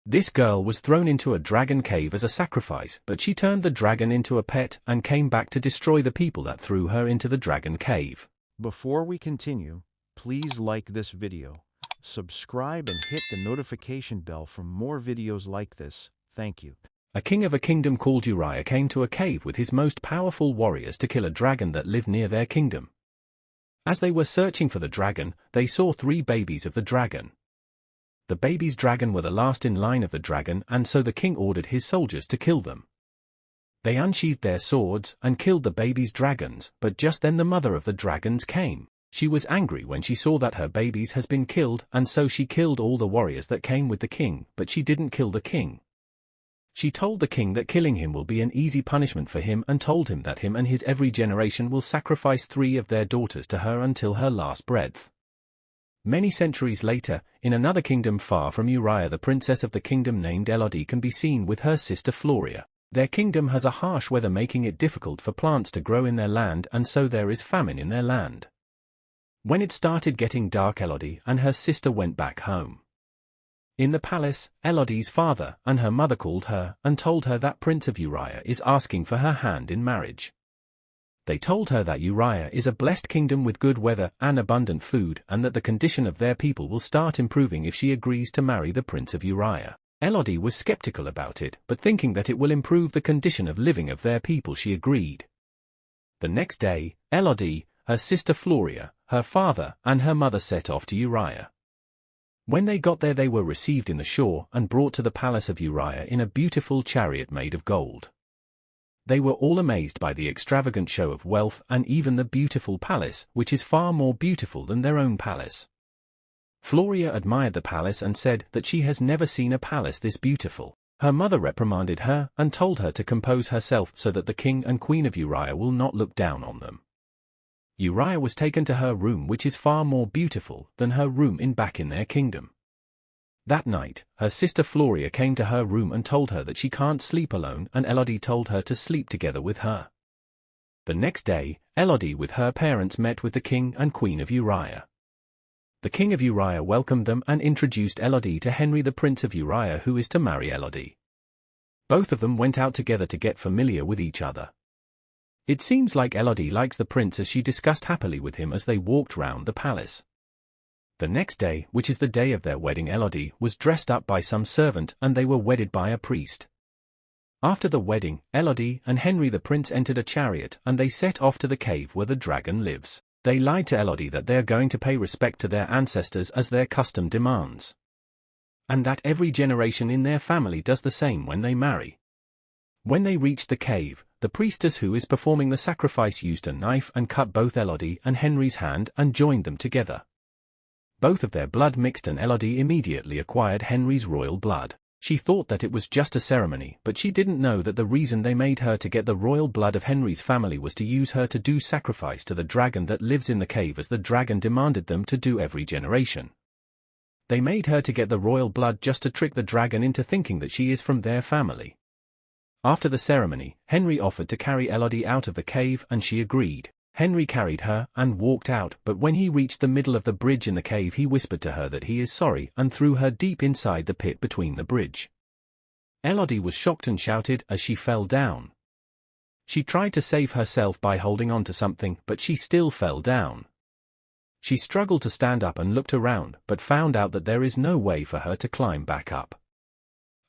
This girl was thrown into a dragon cave as a sacrifice, but she turned the dragon into a pet and came back to destroy the people that threw her into the dragon cave. Before we continue, please like this video, subscribe and hit the notification bell for more videos like this. Thank you. A king of a kingdom called Uriah came to a cave with his most powerful warriors to kill a dragon that lived near their kingdom. As they were searching for the dragon, they saw 3 babies of the dragon. The babies' dragon were the last in line of the dragon, and so the king ordered his soldiers to kill them. They unsheathed their swords and killed the babies' dragons, but just then the mother of the dragons came. She was angry when she saw that her babies has been killed, and so she killed all the warriors that came with the king, but she didn't kill the king. She told the king that killing him will be an easy punishment for him and told him that him and his every generation will sacrifice 3 of their daughters to her until her last breath. Many centuries later, in another kingdom far from Uriah, the princess of the kingdom named Elod can be seen with her sister Floria. Their kingdom has a harsh weather, making it difficult for plants to grow in their land, and so there is famine in their land. When it started getting dark, Elod and her sister went back home. In the palace, Elod's father and her mother called her and told her that Prince of Uriah is asking for her hand in marriage. They told her that Uriah is a blessed kingdom with good weather and abundant food, and that the condition of their people will start improving if she agrees to marry the Prince of Uriah. Elod was skeptical about it, but thinking that it will improve the condition of living of their people, she agreed. The next day, Elod, her sister Floria, her father, and her mother set off to Uriah. When they got there, they were received in the shore and brought to the palace of Uriah in a beautiful chariot made of gold. They were all amazed by the extravagant show of wealth and even the beautiful palace, which is far more beautiful than their own palace. Floria admired the palace and said that she has never seen a palace this beautiful. Her mother reprimanded her and told her to compose herself so that the king and queen of Uriah will not look down on them. Uriah was taken to her room, which is far more beautiful than her room back in their kingdom. That night, her sister Floria came to her room and told her that she can't sleep alone, and Elod told her to sleep together with her. The next day, Elod with her parents met with the king and queen of Uriah. The king of Uriah welcomed them and introduced Elod to Henry, the prince of Uriah, who is to marry Elod. Both of them went out together to get familiar with each other. It seems like Elod likes the prince, as she discussed happily with him as they walked round the palace. The next day, which is the day of their wedding, Elod was dressed up by some servant and they were wedded by a priest. After the wedding, Elod and Henry the prince entered a chariot and they set off to the cave where the dragon lives. They lied to Elod that they are going to pay respect to their ancestors as their custom demands, and that every generation in their family does the same when they marry. When they reached the cave, the priestess who is performing the sacrifice used a knife and cut both Elod and Henry's hand and joined them together. Both of their blood mixed and Elod immediately acquired Henry's royal blood. She thought that it was just a ceremony, but she didn't know that the reason they made her to get the royal blood of Henry's family was to use her to do sacrifice to the dragon that lives in the cave, as the dragon demanded them to do every generation. They made her to get the royal blood just to trick the dragon into thinking that she is from their family. After the ceremony, Henry offered to carry Elod out of the cave and she agreed. Henry carried her and walked out, but when he reached the middle of the bridge in the cave, he whispered to her that he is sorry and threw her deep inside the pit between the bridge. Elod was shocked and shouted as she fell down. She tried to save herself by holding on to something, but she still fell down. She struggled to stand up and looked around, but found out that there is no way for her to climb back up.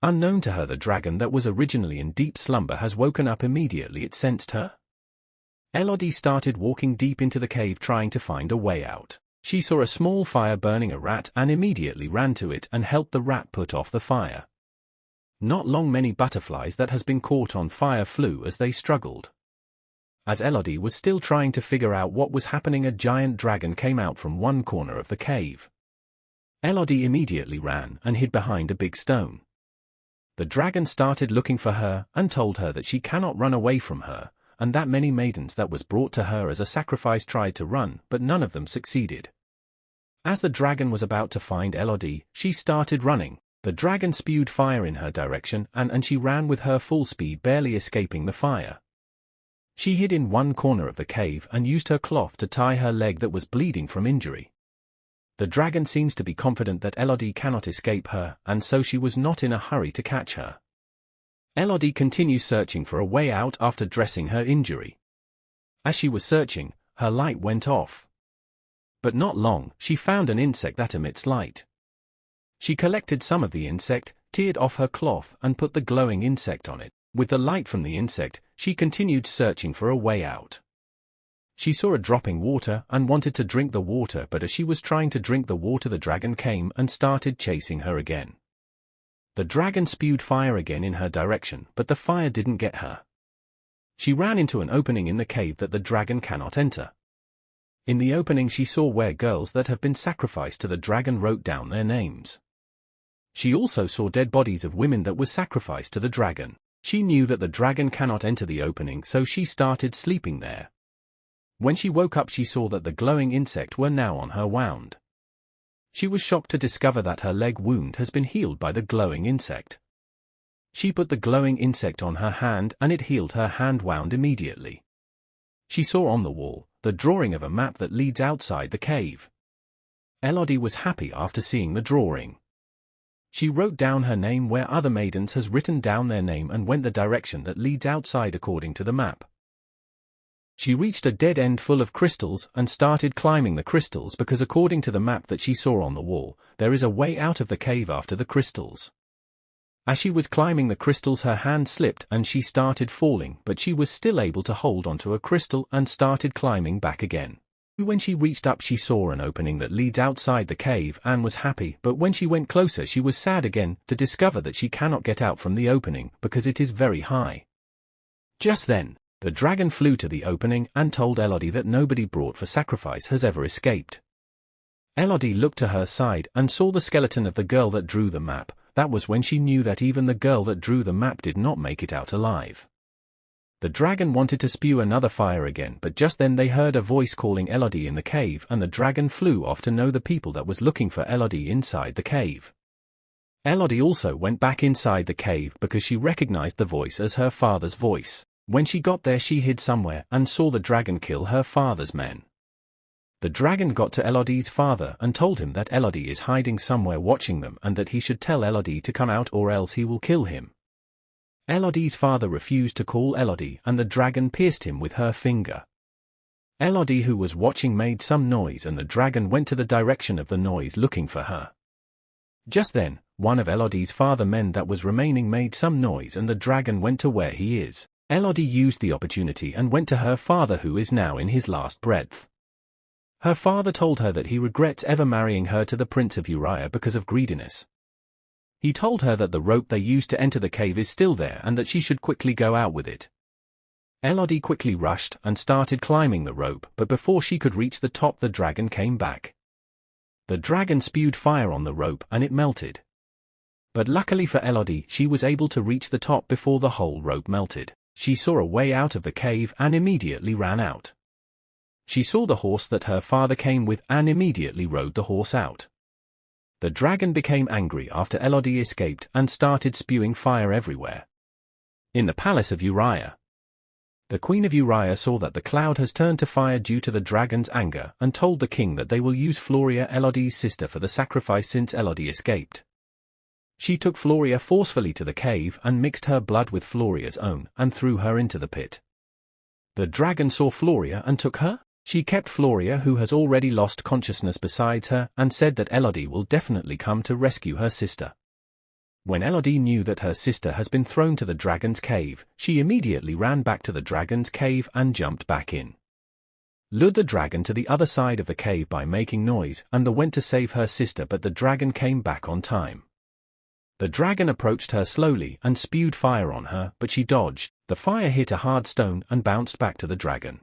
Unknown to her, the dragon that was originally in deep slumber has woken up immediately it sensed her. Elod started walking deep into the cave trying to find a way out. She saw a small fire burning a rat and immediately ran to it and helped the rat put off the fire. Not long, many butterflies that has been caught on fire flew as they struggled. As Elod was still trying to figure out what was happening, a giant dragon came out from one corner of the cave. Elod immediately ran and hid behind a big stone. The dragon started looking for her and told her that she cannot run away from her, and that many maidens that was brought to her as a sacrifice tried to run, but none of them succeeded. As the dragon was about to find Elod, she started running. The dragon spewed fire in her direction and she ran with her full speed, barely escaping the fire. She hid in one corner of the cave and used her cloth to tie her leg that was bleeding from injury. The dragon seems to be confident that Elodie cannot escape her, and so she was not in a hurry to catch her. Elodie continues searching for a way out after dressing her injury. As she was searching, her light went off. But not long, she found an insect that emits light. She collected some of the insect, teared off her cloth and put the glowing insect on it. With the light from the insect, she continued searching for a way out. She saw a dropping water and wanted to drink the water, but as she was trying to drink the water, the dragon came and started chasing her again. The dragon spewed fire again in her direction, but the fire didn't get her. She ran into an opening in the cave that the dragon cannot enter. In the opening she saw where girls that have been sacrificed to the dragon wrote down their names. She also saw dead bodies of women that were sacrificed to the dragon. She knew that the dragon cannot enter the opening, so she started sleeping there. When she woke up, she saw that the glowing insect were now on her wound. She was shocked to discover that her leg wound has been healed by the glowing insect. She put the glowing insect on her hand and it healed her hand wound immediately. She saw on the wall the drawing of a map that leads outside the cave. Elodie was happy after seeing the drawing. She wrote down her name where other maidens has written down their name and went the direction that leads outside according to the map. She reached a dead end full of crystals and started climbing the crystals because according to the map that she saw on the wall, there is a way out of the cave after the crystals. As she was climbing the crystals, her hand slipped and she started falling, but she was still able to hold onto a crystal and started climbing back again. When she reached up, she saw an opening that leads outside the cave and was happy, but when she went closer she was sad again to discover that she cannot get out from the opening because it is very high. Just then, the dragon flew to the opening and told Elodie that nobody brought for sacrifice has ever escaped. Elodie looked to her side and saw the skeleton of the girl that drew the map. That was when she knew that even the girl that drew the map did not make it out alive. The dragon wanted to spew another fire again, but just then they heard a voice calling Elodie in the cave, and the dragon flew off to know the people that was looking for Elodie inside the cave. Elodie also went back inside the cave because she recognized the voice as her father's voice. When she got there, she hid somewhere and saw the dragon kill her father's men. The dragon got to Elodie's father and told him that Elodie is hiding somewhere watching them and that he should tell Elodie to come out or else he will kill him. Elodie's father refused to call Elodie and the dragon pierced him with her finger. Elodie, who was watching, made some noise and the dragon went to the direction of the noise looking for her. Just then, one of Elodie's father men that was remaining made some noise and the dragon went to where he is. Elodie used the opportunity and went to her father, who is now in his last breath. Her father told her that he regrets ever marrying her to the Prince of Uriah because of greediness. He told her that the rope they used to enter the cave is still there and that she should quickly go out with it. Elodie quickly rushed and started climbing the rope, but before she could reach the top, the dragon came back. The dragon spewed fire on the rope and it melted. But luckily for Elodie, she was able to reach the top before the whole rope melted. She saw a way out of the cave and immediately ran out. She saw the horse that her father came with and immediately rode the horse out. The dragon became angry after Elodie escaped and started spewing fire everywhere. In the palace of Uriah, the queen of Uriah saw that the cloud has turned to fire due to the dragon's anger and told the king that they will use Floria, Elodie's sister, for the sacrifice since Elodie escaped. She took Floria forcefully to the cave and mixed her blood with Floria's own and threw her into the pit. The dragon saw Floria and took her. She kept Floria, who has already lost consciousness, beside her and said that Elodie will definitely come to rescue her sister. When Elodie knew that her sister has been thrown to the dragon's cave, she immediately ran back to the dragon's cave and jumped back in. Lured the dragon to the other side of the cave by making noise and went to save her sister, but the dragon came back on time. The dragon approached her slowly and spewed fire on her, but she dodged. The fire hit a hard stone and bounced back to the dragon.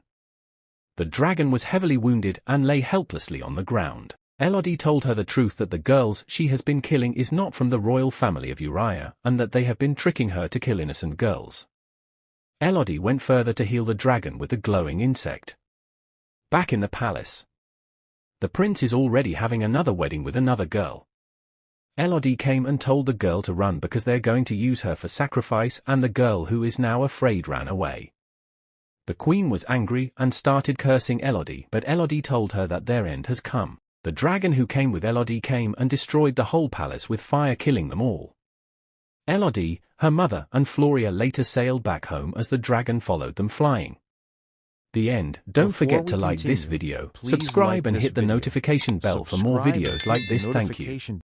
The dragon was heavily wounded and lay helplessly on the ground. Elodie told her the truth, that the girls she has been killing is not from the royal family of Uriah and that they have been tricking her to kill innocent girls. Elodie went further to heal the dragon with the glowing insect. Back in the palace, the prince is already having another wedding with another girl. Elodie came and told the girl to run because they're going to use her for sacrifice, and the girl, who is now afraid, ran away. The queen was angry and started cursing Elodie, but Elodie told her that their end has come. The dragon who came with Elod came and destroyed the whole palace with fire, killing them all. Elod, her mother, and Floria later sailed back home as the dragon followed them flying. The end. Don't forget to like this video, subscribe and hit the notification bell for more videos like this. Thank you.